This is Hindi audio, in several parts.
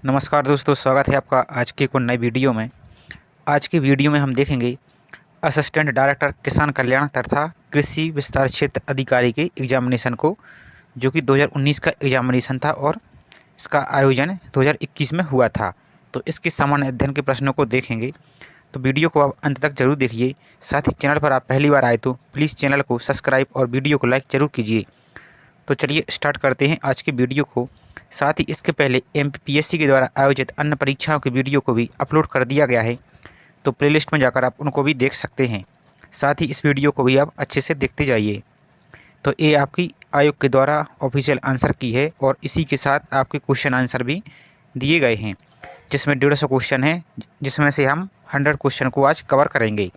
नमस्कार दोस्तों, स्वागत है आपका आज के एक और नई वीडियो में। आज की वीडियो में हम देखेंगे असिस्टेंट डायरेक्टर किसान कल्याण तथा कृषि विस्तार क्षेत्र अधिकारी के एग्जामिनेशन को, जो कि 2019 का एग्जामिनेशन था और इसका आयोजन 2021 में हुआ था। तो इसके सामान्य अध्ययन के प्रश्नों को देखेंगे, तो वीडियो को आप अंत तक जरूर देखिए। साथ ही चैनल पर आप पहली बार आए तो प्लीज़ चैनल को सब्सक्राइब और वीडियो को लाइक जरूर कीजिए। तो चलिए स्टार्ट करते हैं आज की वीडियो को। साथ ही इसके पहले एमपीएससी के द्वारा आयोजित अन्य परीक्षाओं की वीडियो को भी अपलोड कर दिया गया है, तो प्लेलिस्ट में जाकर आप उनको भी देख सकते हैं। साथ ही इस वीडियो को भी आप अच्छे से देखते जाइए। तो ये आपकी आयोग के द्वारा ऑफिशियल आंसर की है और इसी के साथ आपके क्वेश्चन आंसर भी दिए गए हैं, जिसमें 150 क्वेश्चन हैं, जिसमें से हम 100 क्वेश्चन को आज कवर करेंगे।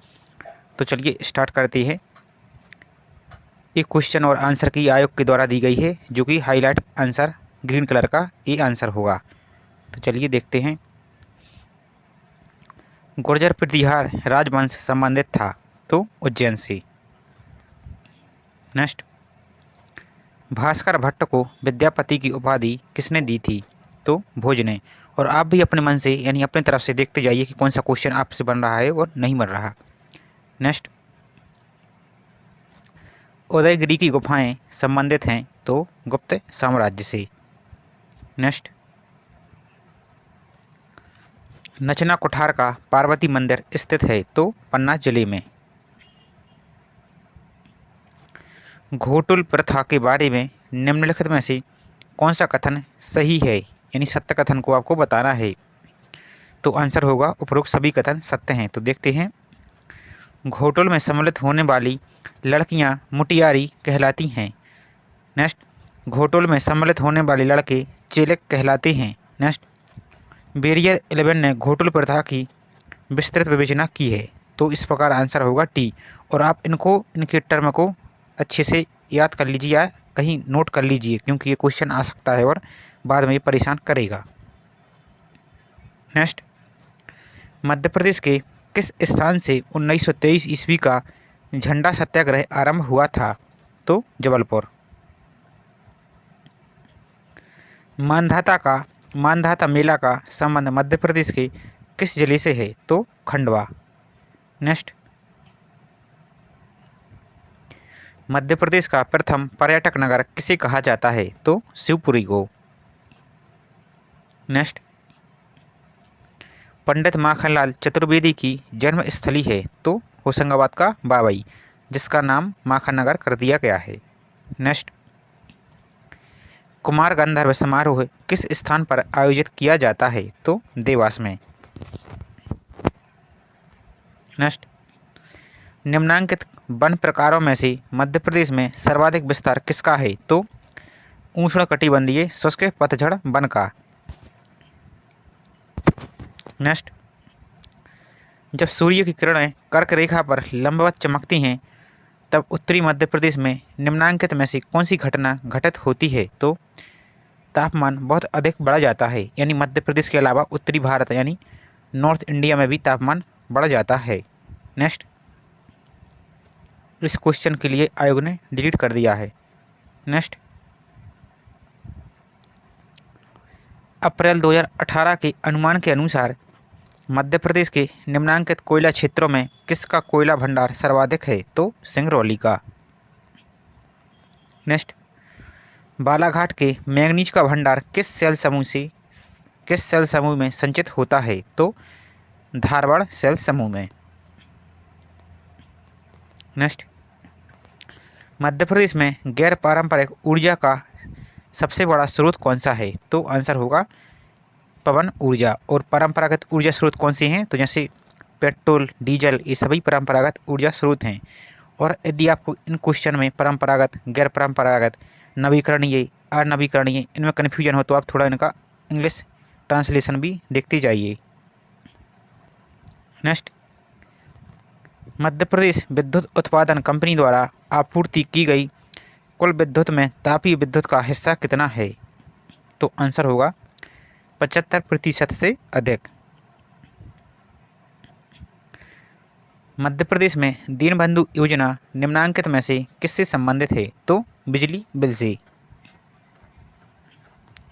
तो चलिए स्टार्ट करते हैं। एक क्वेश्चन और आंसर की आयोग के द्वारा दी गई है, जो कि हाईलाइट आंसर ग्रीन कलर का ये आंसर होगा। तो चलिए देखते हैं। गुर्जर प्रतिहार राजवंश संबंधित था, तो उज्जैन से। नेक्स्ट, भास्कर भट्ट को विद्यापति की उपाधि किसने दी थी, तो भोज ने। और आप भी अपने मन से यानी अपनी तरफ से देखते जाइए कि कौन सा क्वेश्चन आपसे बन रहा है और नहीं बन रहा। नेक्स्ट, उदयगिरी की गुफाएं संबंधित हैं, तो गुप्त साम्राज्य से। नेक्स्ट, नचना कुठार का पार्वती मंदिर स्थित है, तो पन्ना जिले में। घोटुल प्रथा के बारे में निम्नलिखित में से कौन सा कथन सही है, यानी सत्य कथन को आपको बताना है। तो आंसर होगा उपरोक्त सभी कथन सत्य हैं। तो देखते हैं। घोटुल में सम्मिलित होने वाली लड़कियां मुटियारी कहलाती हैं। नेक्स्ट, घोटुल में सम्मिलित होने वाले लड़के चेलक कहलाते हैं। नेक्स्ट, बैरियर 11 ने घोटुल प्रथा की विस्तृत विवेचना की है, तो इस प्रकार आंसर होगा टी। और आप इनके टर्म को अच्छे से याद कर लीजिए या कहीं नोट कर लीजिए, क्योंकि ये क्वेश्चन आ सकता है और बाद में ये परेशान करेगा। नेक्स्ट, मध्य प्रदेश के किस स्थान से 1923 ईस्वी का झंडा सत्याग्रह आरंभ हुआ था, तो जबलपुर। मानधाता मेला का संबंध मध्य प्रदेश के किस जिले से है, तो खंडवा। नेक्स्ट, मध्य प्रदेश का प्रथम पर्यटक नगर किसे कहा जाता है, तो शिवपुरी को। नेक्स्ट, पंडित माखनलाल चतुर्वेदी की जन्मस्थली है, तो होशंगाबाद का बाबई, जिसका नाम माखन नगर कर दिया गया है। नेक्स्ट, कुमार गंधर्व समारोह किस स्थान पर आयोजित किया जाता है, तो देवास में। नेक्स्ट, निम्नांकित वन प्रकारों में से मध्य प्रदेश में सर्वाधिक विस्तार किसका है, तो उष्णकटिबंधीय शुष्क पतझड़ वन का। नेक्स्ट, जब सूर्य की किरणें कर्क रेखा पर लंबवत चमकती हैं, तब उत्तरी मध्य प्रदेश में निम्नांकित में से कौन सी घटना घटित होती है, तो तापमान बहुत अधिक बढ़ जाता है। यानी मध्य प्रदेश के अलावा उत्तरी भारत यानी नॉर्थ इंडिया में भी तापमान बढ़ जाता है। नेक्स्ट, इस क्वेश्चन के लिए आयोग ने डिलीट कर दिया है। नेक्स्ट, अप्रैल 2018 के अनुमान के अनुसार मध्य प्रदेश के निम्नांकित कोयला क्षेत्रों में किसका कोयला भंडार सर्वाधिक है, तो सिंगरौली का। नेक्स्ट, बालाघाट के मैंगनीज का भंडार किस सेल समूह में संचित होता है, तो धारवाड़ सेल समूह में। नेक्स्ट, मध्य प्रदेश में गैर पारंपरिक ऊर्जा का सबसे बड़ा स्रोत कौन सा है, तो आंसर होगा पवन ऊर्जा। और परंपरागत ऊर्जा स्रोत कौन से हैं, तो जैसे पेट्रोल, डीजल, ये सभी परंपरागत ऊर्जा स्रोत हैं। और यदि आपको इन क्वेश्चन में परंपरागत, गैर परंपरागत, नवीकरणीय, अनवीकरणीय इनमें कन्फ्यूजन हो, तो आप थोड़ा इनका इंग्लिश ट्रांसलेशन भी देखते जाइए। नेक्स्ट, मध्य प्रदेश विद्युत उत्पादन कंपनी द्वारा आपूर्ति की गई कुल विद्युत में तापीय विद्युत का हिस्सा कितना है, तो आंसर होगा 75% से अधिक। मध्य प्रदेश में दीनबंधु योजना निम्नांकित में से किससे संबंधित है, तो बिजली बिल से।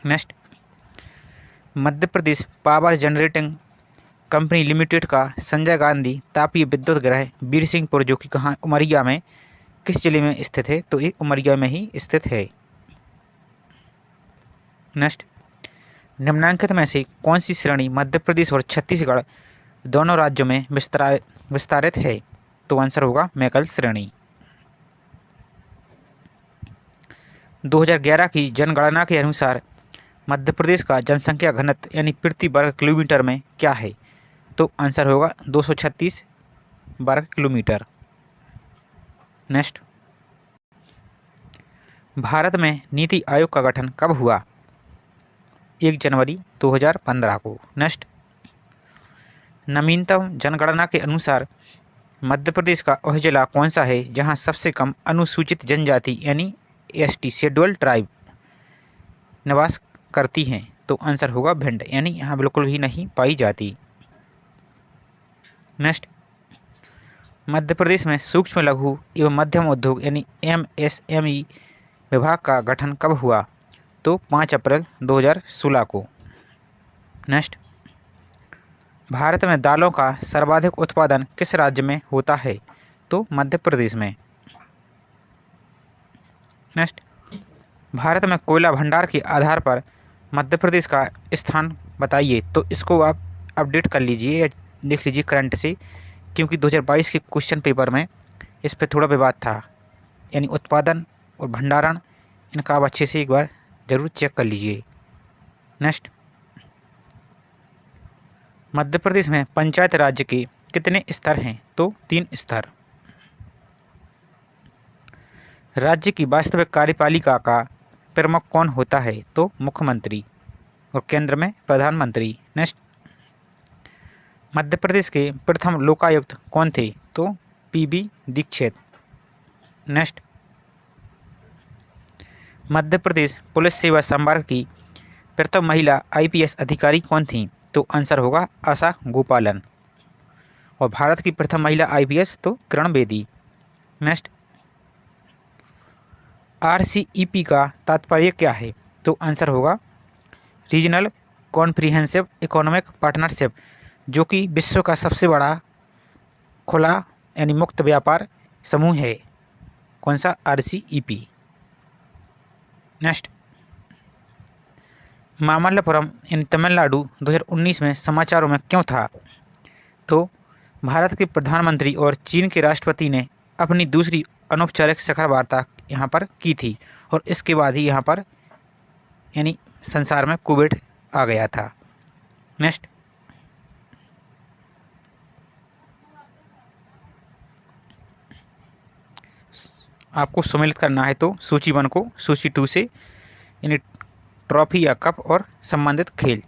Next, Madhya Pradesh power generating company limited का संजय गांधी तापीय विद्युत गृह बीरसिंहपुर, जो कि कहाँ, उमरिया में, किस जिले में स्थित है? तो ये उमरिया में ही स्थित है। नेक्स्ट, निम्नलिखित में से कौन सी श्रेणी मध्य प्रदेश और छत्तीसगढ़ दोनों राज्यों में विस्तारित है? तो आंसर होगा मैकल श्रेणी। 2011 की जनगणना के अनुसार मध्य प्रदेश का जनसंख्या घनत्व यानी प्रति वर्ग किलोमीटर में क्या है? तो आंसर होगा 236 वर्ग किलोमीटर। नेक्स्ट, भारत में नीति आयोग का गठन कब हुआ? 1 जनवरी 2015 को। नेक्स्ट, नवीनतम जनगणना के अनुसार मध्य प्रदेश का वह जिला कौन सा है जहां सबसे कम अनुसूचित जनजाति यानी एसटी शेड्यूल ट्राइब निवास करती हैं? तो आंसर होगा भिंड, यानी यहाँ बिल्कुल भी नहीं पाई जाती। नेक्स्ट, मध्य प्रदेश में सूक्ष्म लघु एवं मध्यम उद्योग यानी एमएसएमई विभाग का गठन कब हुआ? तो 5 अप्रैल 2016 को। नेक्स्ट, भारत में दालों का सर्वाधिक उत्पादन किस राज्य में होता है? तो मध्य प्रदेश में। नेक्स्ट, भारत में कोयला भंडार के आधार पर मध्य प्रदेश का स्थान बताइए। तो इसको आप अपडेट कर लीजिए या देख लीजिए करंट से, क्योंकि 2022 के क्वेश्चन पेपर में इस पर थोड़ा विवाद था, यानी उत्पादन और भंडारण, इनका आप अच्छे से एक बार ज़रूर चेक कर लीजिए। नेक्स्ट, मध्य प्रदेश में पंचायत राज्य के कितने स्तर हैं? तो 3 स्तर। राज्य की वास्तविक कार्यपालिका का प्रमुख कौन होता है? तो मुख्यमंत्री, और केंद्र में प्रधानमंत्री। नेक्स्ट, मध्य प्रदेश के प्रथम लोकायुक्त कौन थे? तो PB Dixit. Next, Madhya Pradesh police सेवा संवर्ग की प्रथम महिला आईपीएस अधिकारी कौन थी? तो आंसर होगा आशा गोपालन। और भारत की प्रथम महिला आईपीएस तो किरण बेदी। नेक्स्ट, आरसीईपी का तात्पर्य क्या है? तो आंसर होगा रीजनल कॉन्फ्रिहेंसिव इकोनॉमिक पार्टनरशिप, जो कि विश्व का सबसे बड़ा खुला यानी मुक्त व्यापार समूह है। कौन सा? आरसीईपी। नेक्स्ट, मामल्लपुरम इन तमिलनाडु 2019 में समाचारों में क्यों था? तो भारत के प्रधानमंत्री और चीन के राष्ट्रपति ने अपनी दूसरी अनौपचारिक शिखर वार्ता यहाँ पर की थी, और इसके बाद ही यहाँ पर यानी संसार में कोविड आ गया था। नेक्स्ट, आपको सम्मिलित करना है तो सूची 1 को सूची 2 से, यानी ट्रॉफी या कप और संबंधित खेल।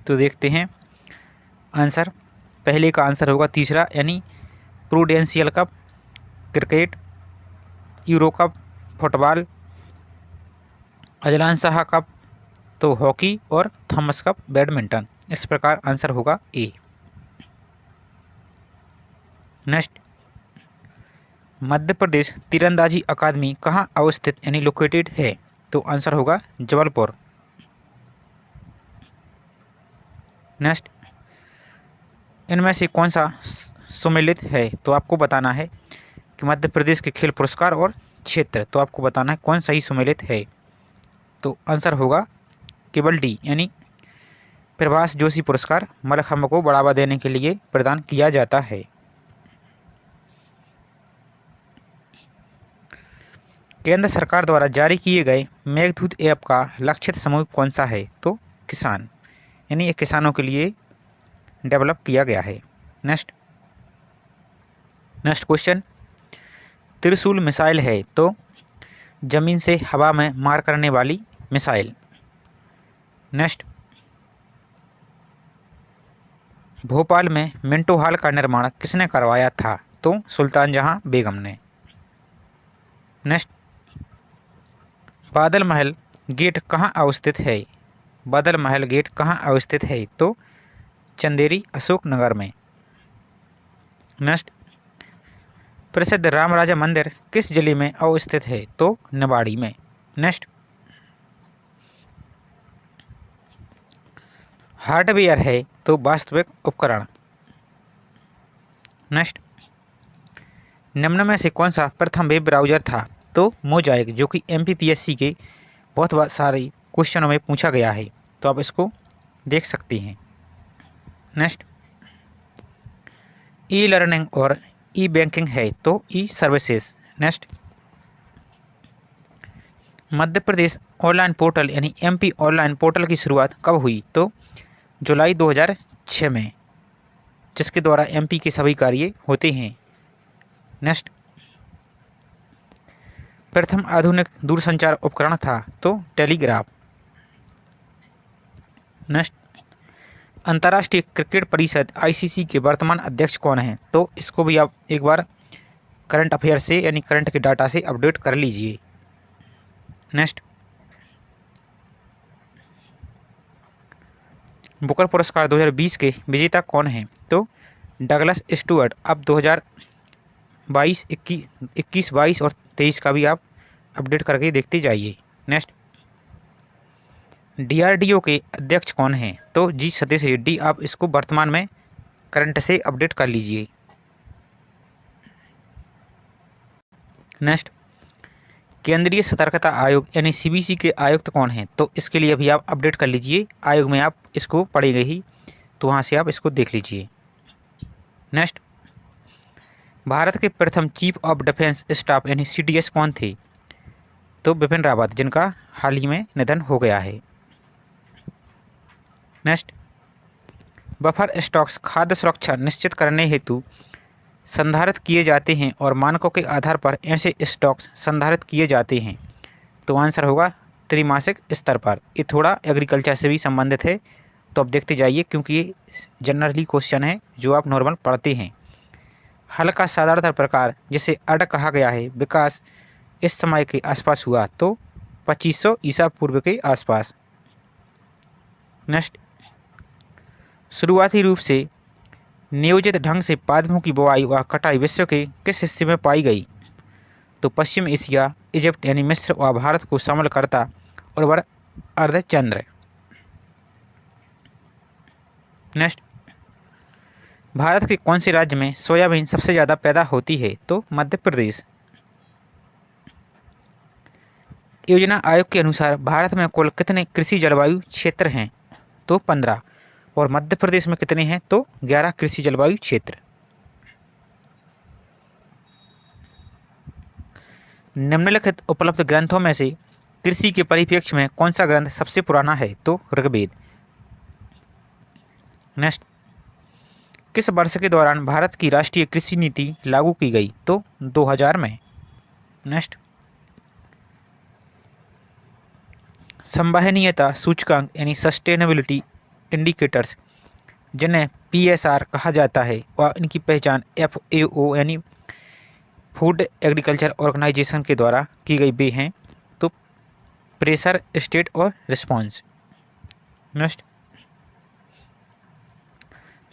तो देखते हैं आंसर। पहले का आंसर होगा तीसरा, यानी prudential cup, cricket, euro cup, football, Azlan Shah cup तो हॉकी, और थॉमस कप बैडमिंटन। इस प्रकार आंसर होगा ए। नेक्स्ट, मध्य प्रदेश तीरंदाजी अकादमी कहाँ अवस्थित यानी लोकेटेड है? तो आंसर होगा जबलपुर। नेक्स्ट, इनमें से कौन सा सम्मिलित है? तो आपको बताना है कि मध्य प्रदेश के खेल पुरस्कार और क्षेत्र, तो आपको बताना है कौन सा ही सम्मिलित है। तो आंसर होगा केवल डी, यानी प्रभास जोशी पुरस्कार मल्लखंब को बढ़ावा देने के लिए प्रदान किया जाता है। केंद्र सरकार द्वारा जारी किए गए मेघदूत ऐप का लक्षित समूह कौन सा है? तो किसान, यानी ये किसानों के लिए डेवलप किया गया है। नेक्स्ट क्वेश्चन, त्रिशूल मिसाइल है तो जमीन से हवा में मार करने वाली मिसाइल। नेक्स्ट, भोपाल में मिंटो हॉल का निर्माण किसने करवाया था? तो सुल्तान जहां बेगम ने। नेक्स्ट, बादल महल गेट कहाँ अवस्थित है? बादल महल गेट कहाँ अवस्थित है? तो चंदेरी अशोकनगर में। नेक्स्ट, प्रसिद्ध राम राजा मंदिर किस जिले में अवस्थित है? तो निवाड़ी में। नेक्स्ट, हार्डवेयर है तो वास्तविक उपकरण। नेक्स्ट, निम्न में से कौन सा प्रथम वेब ब्राउज़र था? तो मोजाइक, जो कि MPPSC के बहुत सारे क्वेश्चनों में पूछा गया है, तो आप इसको देख सकते हैं। नेक्स्ट, ई लर्निंग और ई बैंकिंग है तो ई services. Next, Madhya Pradesh online portal यानी MP ऑनलाइन पोर्टल की शुरुआत कब हुई? तो जुलाई 2006 में, जिसके द्वारा MP के सभी कार्य होते हैं। नेक्स्ट, प्रथम आधुनिक दूरसंचार उपकरण था? तो टेलीग्राफ। नेक्स्ट, अंतर्राष्ट्रीय क्रिकेट परिषद ICC के वर्तमान अध्यक्ष कौन हैं? तो इसको भी आप एक बार करंट अफेयर से यानी करंट के डाटा से अपडेट कर लीजिए। नेक्स्ट, बुकर पुरस्कार 2020 के विजेता कौन हैं? तो डगलस स्टुअर्ट। अब 2022, 21, 22 और 23 का भी आप अपडेट करके देखते जाइए। नेक्स्ट, DRDO के अध्यक्ष कौन हैं? तो जी सतीश रेड्डी। आप इसको वर्तमान में करंट से अपडेट कर लीजिए। नेक्स्ट, केंद्रीय सतर्कता आयोग यानी CBC के आयुक्त कौन हैं? तो इसके लिए अभी आप अपडेट कर लीजिए, आयोग में आप इसको पढ़ेंगे ही, तो वहाँ से आप इसको देख लीजिए। नेक्स्ट, भारत के प्रथम चीफ ऑफ डिफेंस स्टाफ यानी CDS कौन थे? तो बिपिन रावत, जिनका हाल ही में निधन हो गया है। नेक्स्ट, बफर स्टॉक्स खाद्य सुरक्षा निश्चित करने हेतु संधारित किए जाते हैं और मानकों के आधार पर ऐसे स्टॉक्स संधारित किए जाते हैं। तो आंसर होगा त्रैमासिक स्तर पर। ये थोड़ा एग्रीकल्चर से भी संबंधित है, तो आप देखते जाइए, क्योंकि ये जनरली क्वेश्चन है जो आप नॉर्मल पढ़ते हैं। हल का साधारणतः प्रकार, जिसे अड कहा गया है, विकास इस समय के आसपास हुआ? तो 2500 ईसा पूर्व के आसपास। नेक्स्ट, शुरुआती रूप से नियोजित ढंग से पादपों की बुवाई व कटाई विश्व के किस हिस्से में पाई गई? तो पश्चिम एशिया, इजिप्ट यानी मिस्र व भारत को शामिल करता उर्वर अर्धचंद्र। नेक्स्ट, भारत के कौन से राज्य में सोयाबीन सबसे ज़्यादा पैदा होती है? तो मध्य प्रदेश। योजना आयोग के अनुसार भारत में कुल कितने कृषि जलवायु क्षेत्र हैं? तो 15। और मध्य प्रदेश में कितने हैं? तो 11 कृषि जलवायु क्षेत्र। निम्नलिखित उपलब्ध ग्रंथों में से कृषि के परिप्रेक्ष्य में कौन सा ग्रंथ सबसे पुराना है? तो ऋग्वेद। नेक्स्ट, किस वर्ष के दौरान भारत की राष्ट्रीय कृषि नीति लागू की गई? तो 2000 में। नेक्स्ट, संवहनीयता सूचकांक यानी सस्टेनेबिलिटी इंडिकेटर्स, जिन्हें PSR कहा जाता है, और इनकी पहचान FAO यानी फूड एग्रीकल्चर ऑर्गेनाइजेशन के द्वारा की गई वे हैं? तो प्रेशर, स्टेट और रिस्पॉन्स। नेक्स्ट,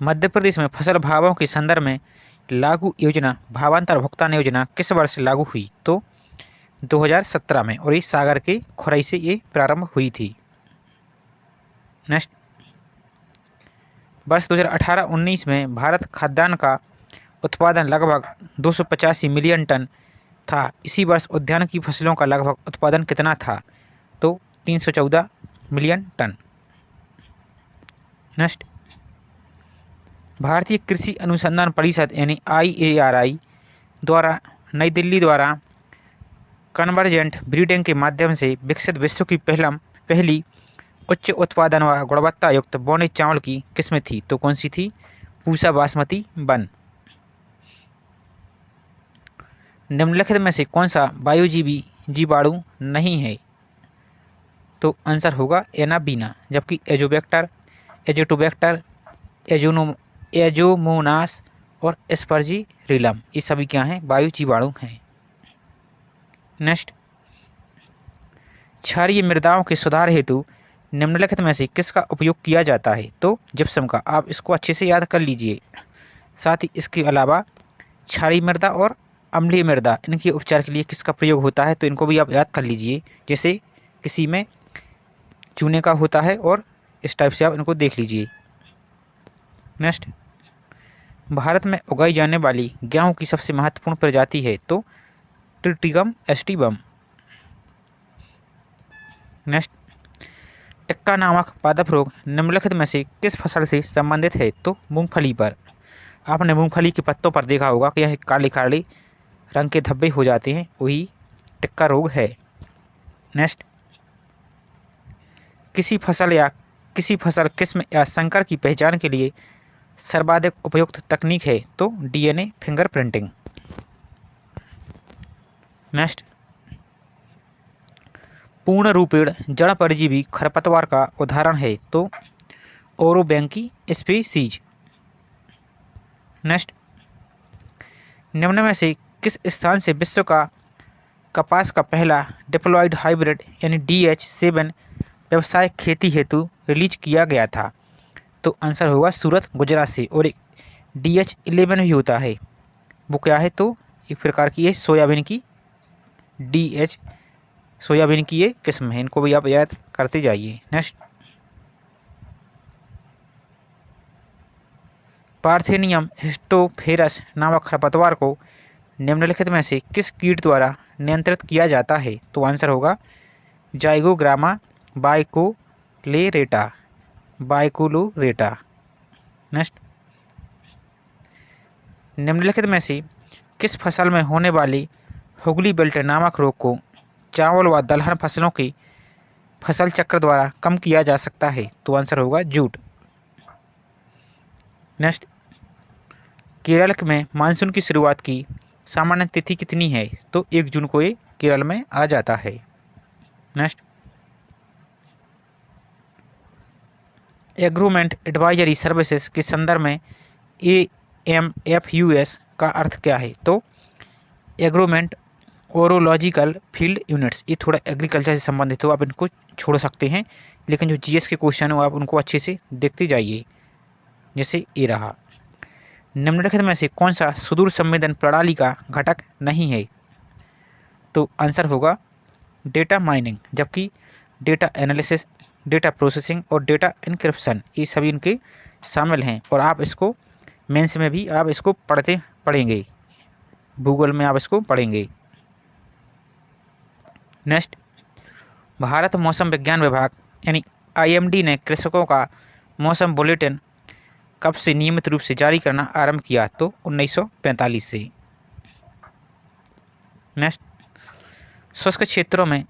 मध्य प्रदेश में फसल भावों के संदर्भ में लागू योजना भावांतर भुगतान योजना किस वर्ष लागू हुई? तो 2017 में, और ये सागर के खुरई से ये प्रारंभ हुई थी। नेक्स्ट, वर्ष 2018-19 में भारत खाद्यान्न का उत्पादन लगभग 285 मिलियन टन था। इसी वर्ष उद्यान की फसलों का लगभग उत्पादन कितना था? तो 314 मिलियन टन। नेक्स्ट, भारतीय कृषि अनुसंधान परिषद यानी IARI द्वारा नई दिल्ली द्वारा कन्वर्जेंट ब्रीडिंग के माध्यम से विकसित विश्व की पहली उच्च उत्पादन व गुणवत्ता युक्त बौने चावल की किस्म थी? तो कौन सी थी? पूसा बासमती 1। निम्नलिखित में से कौन सा वायुजीवी जीवाणु नहीं है? तो आंसर होगा एनाबीना, जबकि एजोबैक्टर, एजोटोबैक्टर, एजोमोनास और एस्परजीलियम, ये सभी क्या हैं? वायु जीवाणु हैं। नेक्स्ट, क्षारीय मृदाओं के सुधार हेतु निम्नलिखित में से किसका उपयोग किया जाता है? तो जिप्सम का। आप इसको अच्छे से याद कर लीजिए। साथ ही इसके अलावा क्षारीय मृदा और अम्लीय मृदा, इनके उपचार के लिए किसका प्रयोग होता है? तो इनको भी आप याद कर लीजिए। जैसे किसी में चूने का होता है और इस टाइप से आप इनको देख लीजिए। नेक्स्ट, भारत में उगाई जाने वाली गेहूं की सबसे महत्वपूर्ण प्रजाति है तो ट्रिटिगम एस्टिवम। नेक्स्ट, टिक्का नामक पादप रोग निम्नलिखित में से किस फसल से संबंधित है तो मूंगफली पर। आपने मूंगफली के पत्तों पर देखा होगा कि यह काले काले रंग के धब्बे हो जाते हैं, वही टिक्का रोग है। नेक्स्ट, किसी फसल किस्म या संकर की पहचान के लिए सर्वाधिक उपयुक्त तकनीक है तो डीएनए फिंगरप्रिंटिंग। नेक्स्ट, पूर्ण रूपेण जड़ परजीवी खरपतवार का उदाहरण है तो ओरोबैंकी स्पीसीज। नेक्स्ट, निम्न में से किस स्थान से विश्व का कपास का पहला डिप्लॉयड हाइब्रिड यानी DH7 व्यावसायिक खेती हेतु रिलीज किया गया था तो आंसर होगा सूरत गुजरात से। और एक DH11 भी होता है, वो क्या है तो एक प्रकार की ये सोयाबीन की ये किस्म है, इनको भी आप याद करते जाइए। नेक्स्ट, पार्थेनियम हिस्टोफेरस नामक खरपतवार को निम्नलिखित में से किस कीट द्वारा नियंत्रित किया जाता है तो आंसर होगा जाइगोग्रामा बाइकोलोरेटा। नेक्स्ट, निम्नलिखित में से किस फसल में होने वाली हुगली बिल्ट नामक रोग को चावल व दलहन फसलों के फसल चक्र द्वारा कम किया जा सकता है तो आंसर होगा जूट। नेक्स्ट, केरल में मानसून की शुरुआत की सामान्य तिथि कितनी है तो 1 जून को ये केरल में आ जाता है। नेक्स्ट, एग्रोमेंट एडवाइजरी सर्विसेज के संदर्भ में AMFUS का अर्थ क्या है तो एग्रोमेंट ओरोलॉजिकल फील्ड यूनिट्स। ये थोड़ा एग्रीकल्चर से संबंधित हो, आप इनको छोड़ सकते हैं, लेकिन जो GS के क्वेश्चन हो आप उनको अच्छे से देखते जाइए। जैसे ये रहा, निम्नलिखित में से कौन सा सुदूर संवेदन प्रणाली का घटक नहीं है तो आंसर होगा डेटा माइनिंग, जबकि डेटा एनालिसिस, डेटा प्रोसेसिंग और डेटा इनक्रिप्शन ये सभी इनके शामिल हैं। और आप इसको मेंस में भी आप इसको पढ़ेंगे, भूगोल में आप इसको पढ़ेंगे। नेक्स्ट, भारत मौसम विज्ञान विभाग यानी IMD ने कृषकों का मौसम बुलेटिन कब से नियमित रूप से जारी करना आरंभ किया तो 1945 से। नेक्स्ट, शुष्क क्षेत्रों में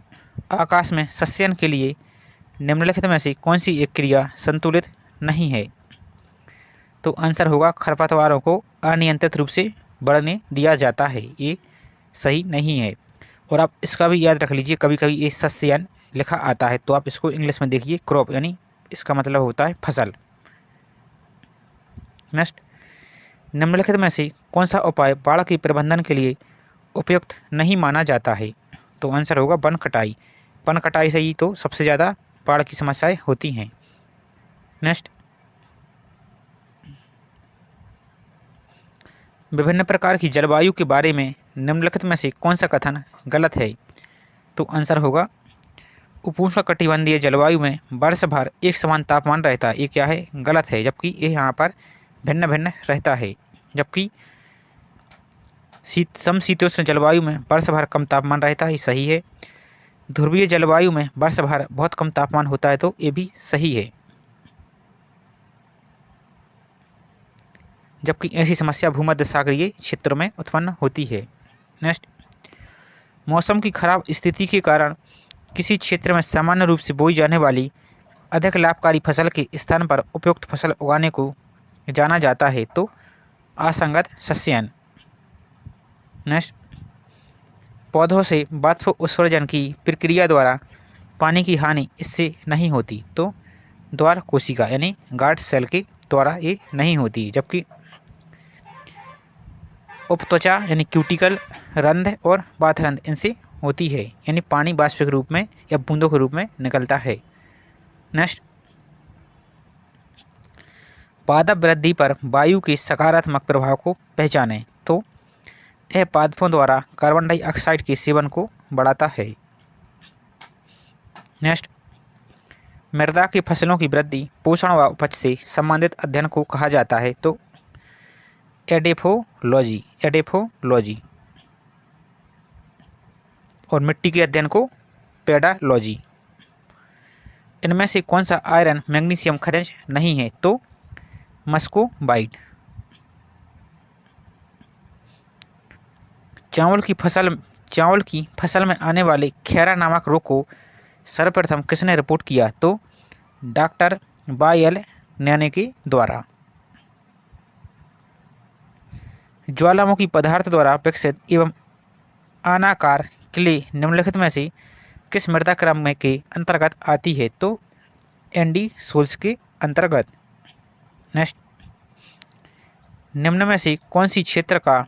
आकाश में सस्यन के लिए निम्नलिखित में से कौन सी एक क्रिया संतुलित नहीं है तो आंसर होगा खरपतवारों को अनियंत्रित रूप से बढ़ने दिया जाता है, ये सही नहीं है। और आप इसका भी याद रख लीजिए, कभी कभी ये सस्यन लिखा आता है तो आप इसको इंग्लिश में देखिए क्रॉप, यानी इसका मतलब होता है फसल। नेक्स्ट, निम्नलिखित में से कौन सा उपाय बाढ़ के प्रबंधन के लिए उपयुक्त नहीं माना जाता है तो आंसर होगा वन कटाई। वन कटाई से ही तो सबसे ज़्यादा बाढ़ की समस्याएं होती हैं। नेक्स्ट, विभिन्न प्रकार की जलवायु के बारे में निम्नलिखित में से कौन सा कथन गलत है तो आंसर होगा उपोष्णकटिबंधीय जलवायु में वर्ष भर एक समान तापमान रहता है, ये क्या है गलत है, जबकि ये यहाँ पर भिन्न भिन्न रहता है। जबकि समशीतोष्ण जलवायु में वर्ष भर कम तापमान रहता है, ये सही है। ध्रुवीय जलवायु में वर्ष भर बहुत कम तापमान होता है तो ये भी सही है, जबकि ऐसी समस्या भूमध्य सागरीय क्षेत्रों में उत्पन्न होती है। नेक्स्ट, मौसम की खराब स्थिति के कारण किसी क्षेत्र में सामान्य रूप से बोई जाने वाली अधिक लाभकारी फसल के स्थान पर उपयुक्त फसल उगाने को जाना जाता है तो असंगत सस्यन। नेक्स्ट, पौधों से वाष्प उत्सर्जन की प्रक्रिया द्वारा पानी की हानि इससे नहीं होती तो द्वार कोशिका यानी गार्ड सेल के द्वारा ये नहीं होती, जबकि उपत्वचा यानी क्यूटिकल रंध्र और बाथरंध्र इनसे होती है, यानी पानी वाष्प के रूप में या बूंदों के रूप में निकलता है। नेक्स्ट, पादप वृद्धि पर वायु के सकारात्मक प्रभाव को पहचानें तो यह पादपों द्वारा कार्बन डाइऑक्साइड के सेवन को बढ़ाता है। नेक्स्ट, मृदा की फसलों की वृद्धि, पोषण व उपज से संबंधित अध्ययन को कहा जाता है? तो एडेफोलॉजी, एडेफोलॉजी। और मिट्टी के अध्ययन को पेडालॉजी। इनमें से कौन सा आयरन मैग्नीशियम खनिज नहीं है? तो मस्कोबाइट। चावल की फसल में आने वाले खैरा नामक रोग को सर्वप्रथम किसने रिपोर्ट किया? तो डॉक्टर वाई.एल. नैने के द्वारा। ज्वालामुखी पदार्थ द्वारा विकसित एवं अनाकार क्ले निम्नलिखित में से किस मृदा क्रम में के अंतर्गत आती है? तो एंडीसोल्स के अंतर्गत। नेक्स्ट, निम्न में से कौन सी क्षेत्र का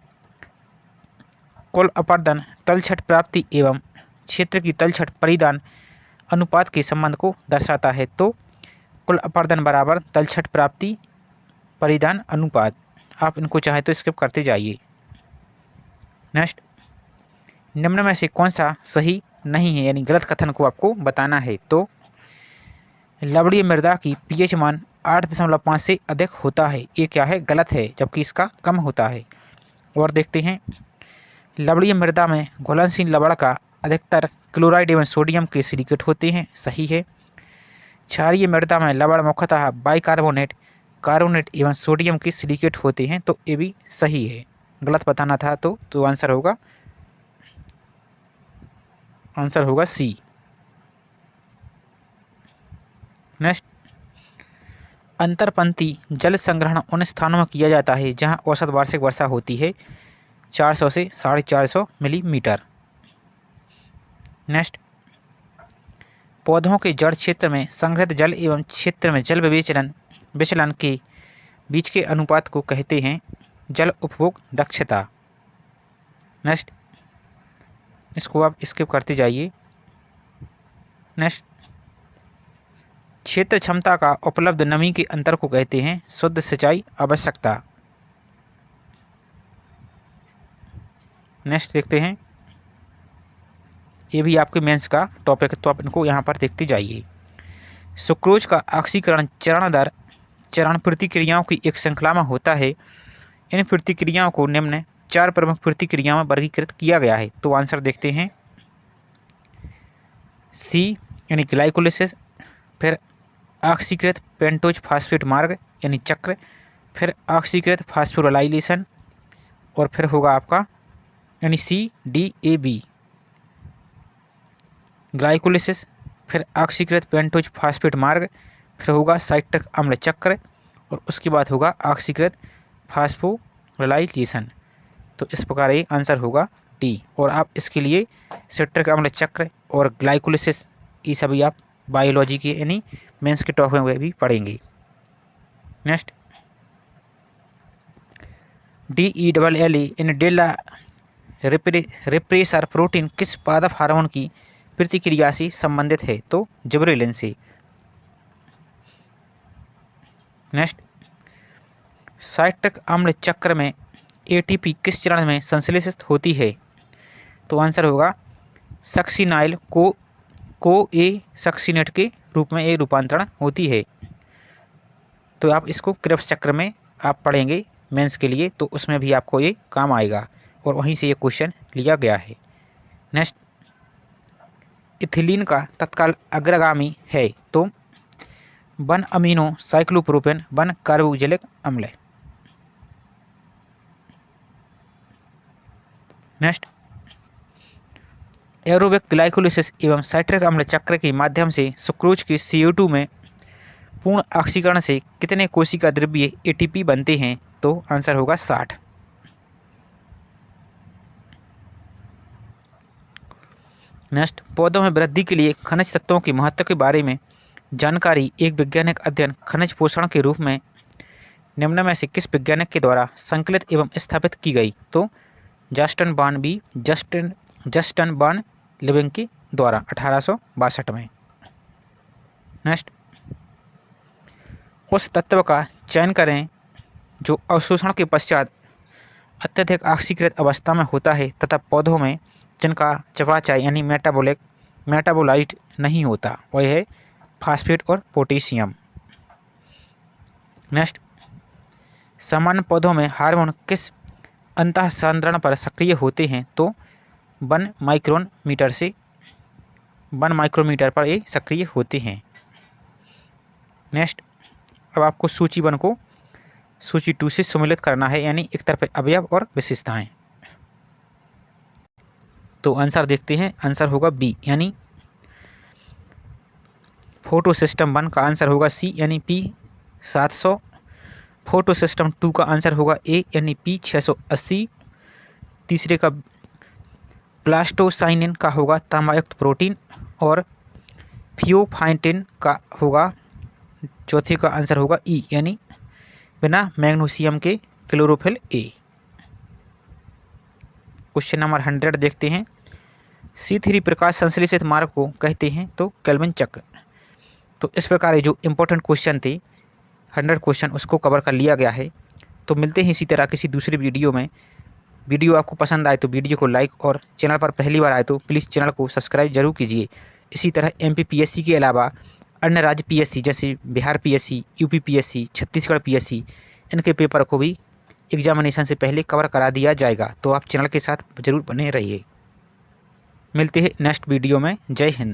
कुल अपर्दन तलछट प्राप्ति एवं क्षेत्र की तलछट परिधान अनुपात के संबंध को दर्शाता है? तो कुल अपर्दन बराबर तलछट प्राप्ति परिधान अनुपात। आप इनको चाहे तो स्किप करते जाइए। नेक्स्ट, निम्न में से कौन सा सही नहीं है, यानी गलत कथन को आपको बताना है? तो लवणीय मृदा की पीएच मान 8.5 से अधिक होता है, ये क्या है? गलत है, जबकि इसका कम होता है। और देखते हैं, लवणीय मृदा में घुलनशील लवण का अधिकतर क्लोराइड एवं सोडियम के सिलिकेट होते हैं, सही है। क्षारीय मृदा में लवण मुख्यतः बाइकार्बोनेट, कार्बोनेट एवं सोडियम के सिलिकेट होते हैं, तो ये भी सही है। गलत बताना था तो आंसर होगा सी। नेक्स्ट, अंतरपंती जल संग्रहण उन स्थानों में किया जाता है जहां औसत वार्षिक वर्षा होती है 400 से 450 मिलीमीटर। नेक्स्ट, पौधों के जड़ क्षेत्र में संग्रहित जल एवं क्षेत्र में जल विचलन के बीच के अनुपात को कहते हैं जल उपभोग दक्षता। नेक्स्ट, इसको आप स्किप करते जाइए। नेक्स्ट, क्षेत्र क्षमता का उपलब्ध नमी के अंतर को कहते हैं शुद्ध सिंचाई आवश्यकता। नेक्स्ट देखते हैं, ये भी आपके मेंस का टॉपिक है, तो आप इनको यहाँ पर देखते जाइए। सुक्रोज का ऑक्सीकरण चरण दर चरण प्रतिक्रियाओं की एक श्रृंखला में होता है। इन प्रतिक्रियाओं को निम्न 4 प्रमुख प्रतिक्रियाओं में वर्गीकृत किया गया है। तो आंसर देखते हैं, सी यानी ग्लाइकोलिसिस, फिर ऑक्सीकृत पेंटोज फास्फेट मार्ग यानी चक्र, फिर ऑक्सीकृत फास्फोराइलेशन, और फिर होगा आपका यानी CDAB ग्लाइकोलिसिस, फिर ऑक्सीकृत पेंटोज फास्फेट मार्ग, फिर होगा साइट्रिक अम्ल चक्र, और उसके बाद होगा ऑक्सीकृत फास्फोराइलेशन। तो इस प्रकार ये आंसर होगा डी। और आप इसके लिए साइट्रिक अम्ल चक्र और ग्लाइकोलिसिस ये सभी आप बायोलॉजी के यानी मेंस के टॉपिक में भी पढ़ेंगे। नेक्स्ट, DELLA इन डेला रिप्रेसर प्रोटीन किस पादप हार्मोन की प्रतिक्रिया से संबंधित है? तो जिबरेलिन से। नेक्स्ट, साइट्रिक अम्ल चक्र में ATP किस चरण में संश्लेषित होती है? तो आंसर होगा सक्सिनाइल को ए सक्सिनेट के रूप में ये रूपांतरण होती है। तो आप इसको क्रेब्स चक्र में आप पढ़ेंगे मेंस के लिए, तो उसमें भी आपको ये काम आएगा और वहीं से ये क्वेश्चन लिया गया है। नेक्स्ट, इथिलीन का तत्काल अग्रगामी है? तो 1 अमीनो साइक्लोप्रोपेन 1 कार्बोक्सिलिक अम्ल। नेक्स्ट, एरोबिक ग्लाइकोलिसिस एवं साइट्रिक अम्ल चक्र के माध्यम से सुक्रोज के CO2 में पूर्ण ऑक्सीकरण से कितने कोशिका द्रव्य ATP बनते हैं? तो आंसर होगा 60। नेक्स्ट, पौधों में वृद्धि के लिए खनिज तत्वों के महत्व के बारे में जानकारी एक वैज्ञानिक अध्ययन खनिज पोषण के रूप में निम्न में से किस वैज्ञानिक के द्वारा संकलित एवं स्थापित की गई? तो जस्टन बान लिविंग के द्वारा 1862 में। नेक्स्ट, उस तत्व का चयन करें जो अवशोषण के पश्चात अत्यधिक ऑक्सीकृत अवस्था में होता है तथा पौधों में जिनका चयापचय यानी मेटाबोलाइट नहीं होता, वह है फास्फेट और पोटेशियम। नेक्स्ट, सामान्य पौधों में हार्मोन किस अंतः सांद्रण पर सक्रिय होते हैं? तो 1 माइक्रोमीटर पर ये सक्रिय होते हैं। नेक्स्ट, अब आपको सूची 1 को सूची 2 से सम्मिलित करना है, यानी एक तरफ अवयव और विशेषताएं। तो आंसर देखते हैं, आंसर होगा बी यानी फोटो सिस्टम 1 का आंसर होगा सी यानी P700। फोटो सिस्टम 2 का आंसर होगा ए यानी P680। तीसरे का प्लास्टोसाइनिन का होगा तांबायुक्त प्रोटीन, और थियोफाइटिन का होगा, चौथे का आंसर होगा ई यानी बिना मैग्नीशियम के क्लोरोफिल ए। क्वेश्चन नंबर 100 देखते हैं। C3 प्रकाश संश्लेषित मार्ग को कहते हैं? तो केल्विन चक्र। तो इस प्रकार जो इम्पोर्टेंट क्वेश्चन थे 100 क्वेश्चन उसको कवर कर लिया गया है। तो मिलते हैं इसी तरह किसी दूसरी वीडियो में। वीडियो आपको पसंद आए तो वीडियो को लाइक, और चैनल पर पहली बार आए तो प्लीज़ चैनल को सब्सक्राइब जरूर कीजिए। इसी तरह MPPSC के अलावा अन्य राज्य PSC जैसे Bihar PSC, UP PSC, Chhattisgarh PSC, इनके पेपर को भी एग्जामिनेशन से पहले कवर करा दिया जाएगा। तो आप चैनल के साथ जरूर बने रहिए। मिलते हैं नेक्स्ट वीडियो में। जय हिंद।